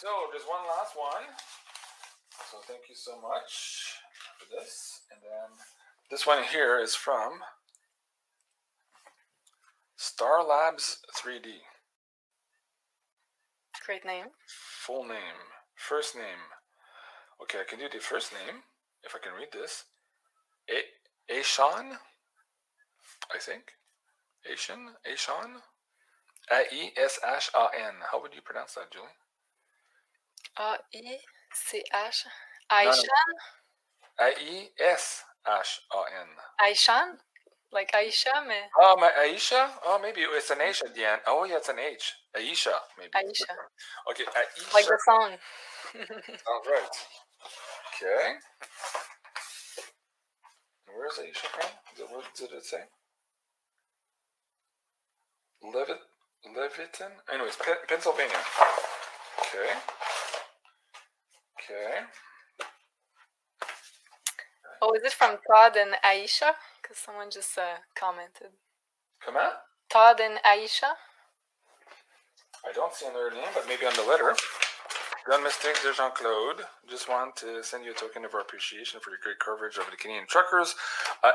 So there's one last one. So thank you so much for this. And then this one here is from StarLabs3D. Great name. Full name. First name. Okay, I can do the first name, if I can read this. Aishan, I think. Aishan? A-E-S-H-A-N. How would you pronounce that, Julie? A-I-C-H. No, Aishan? A-E-S-H-A-N. Aishan? Like Aisha, mais... Oh, Aisha? Oh, maybe it's an H at the end. Oh, yeah, it's an H. Aisha, maybe. Aisha. Okay, Aisha. Like the song. All right. Okay. Where's Aisha from? What did it say? Leviton? Anyways, Pennsylvania. Okay. Okay. Oh, is it from Todd and Aisha? Because someone just commented. Come on. Todd and Aisha? I don't see another name, but maybe on the letter. Done mistakes, there's Jean-Claude. Just want to send you a token of our appreciation for your great coverage of the Canadian truckers.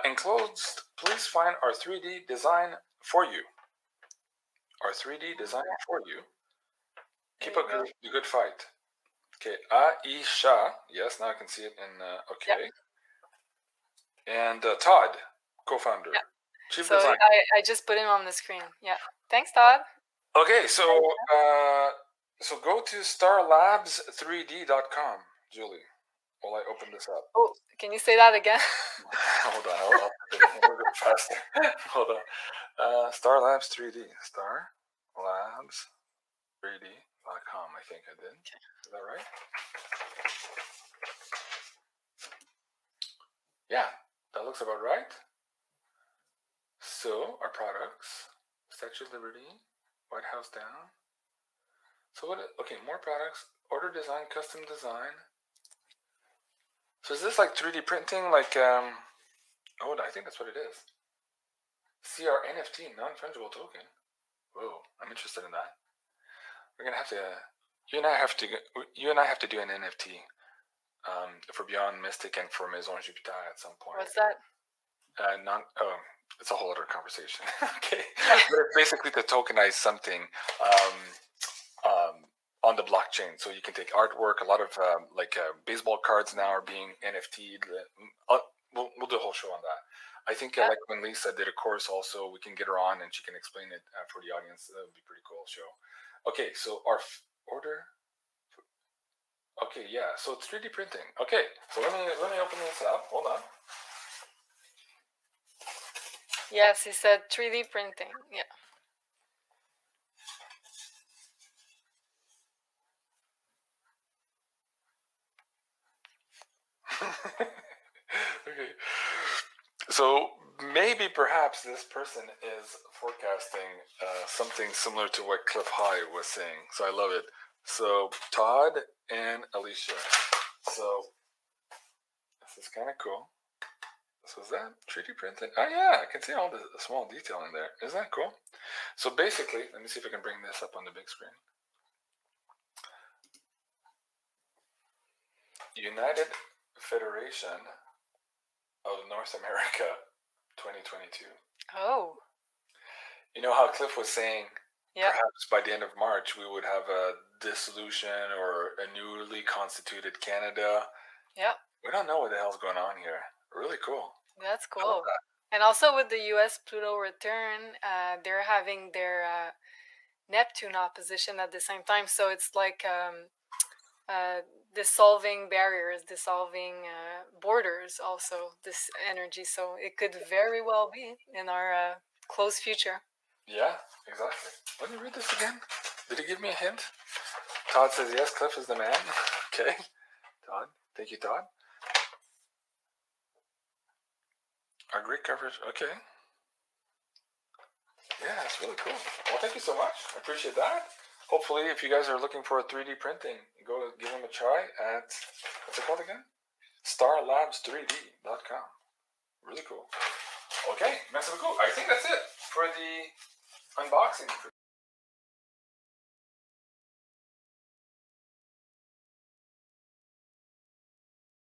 Enclosed, please find our 3D design for you. Our 3D design for you. Keep up the good fight. Okay, Aisha. Yes, now I can see it in, okay. Yep. And Todd, co-founder. Yep. Chief so designer. I just put him on the screen. Yeah. Thanks, Todd. Okay, so so go to StarLabs3D.com, Julie, while I open this up. Oh, can you say that again? Hold on, I'll do it a little bit faster. Hold on. StarLabs3D. StarLabs3D.com, I think I did. Okay. Is that right? Yeah, that looks about right. So, our products, Statue of Liberty, White House down. So what, okay, more products, order design, custom design. So is this like 3D printing, like, oh, I think that's what it is. CR NFT, non-fungible token. Whoa, I'm interested in that. We're gonna have to, you and I have to do an NFT for Beyond Mystic and for Maison Jupiter at some point. What's that? It's a whole other conversation. Okay, but it's basically to tokenize something on the blockchain, so you can take artwork. A lot of baseball cards now are being NFT'd. We'll do a whole show on that. I think like when Lisa did a course, also we can get her on and she can explain it for the audience. That would be a pretty cool show. Okay, so our order. Okay, yeah. So it's 3D printing. Okay, so let me open this up. Hold on. Yes, he said 3D printing. Yeah. Okay. So maybe perhaps this person is forecasting something similar to what Cliff High was saying. So I love it. So Todd and Alicia. So this is kind of cool. So is that 3D printed? Oh yeah, I can see all the small detail in there. Isn't that cool? So basically, let me see if I can bring this up on the big screen. United Federation of North America 2022. Oh. You know how Cliff was saying perhaps by the end of March we would have a dissolution or a newly constituted Canada. Yeah. We don't know what the hell's going on here. Really cool. That's cool. And also with the US Pluto return, they're having their Neptune opposition at the same time. So it's like dissolving barriers, dissolving borders also, this energy. So it could very well be in our close future. Yeah, exactly. Let me read this again. Did he give me a hint? Todd says yes, Cliff is the man. Okay. Todd. Thank you, Todd. Our great coverage. Okay. Yeah, it's really cool. Well, thank you so much. I appreciate that. Hopefully, if you guys are looking for a 3D printing, go give them a try at, what's it called again? StarLabs3D.com. Really cool. Okay, merci beaucoup. I think that's it for the unboxing.